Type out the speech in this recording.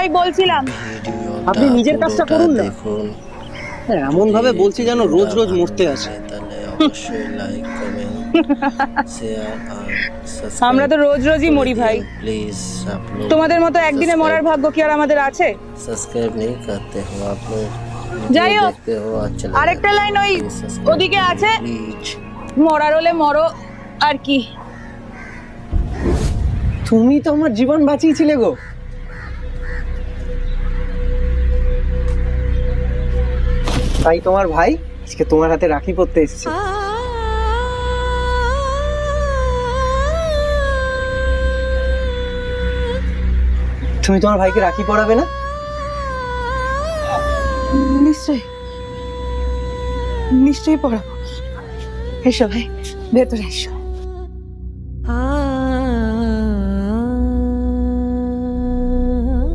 ওই বলছিলাম আপনি নিজের কাজটা করুন না। হ্যাঁ, এমন ভাবে বলছি যেন রোজ রোজ মরতে আসে। অবশ্যই লাইক কমেন্ট শেয়ার আর সাবস্ক্রাইব আমরা তো রোজ রোজই মরি ভাই। प्लीज आप लोग তোমাদের মতো একদিনে মরার ভাগ্য কি আর আমাদের আছে? सब्सक्राइब नहीं करते हो आप लोग যাই হোক, देखते हो अच्छा আরেকটা লাইন ওই ওদিকে আছে, प्लीज মরার হলে মরো আর কি। তুমি তো আমার জীবন বাঁচিয়েছিলে গো। তাই তোমার ভাই আজকে তোমার হাতে রাখি পরতে এসেছে। তুমি তোমার ভাইকে রাখি পরাবে না? নিশ্চয়ই নিশ্চয়ই পড়াবো। এসো ভাই, ভেতরে এসো।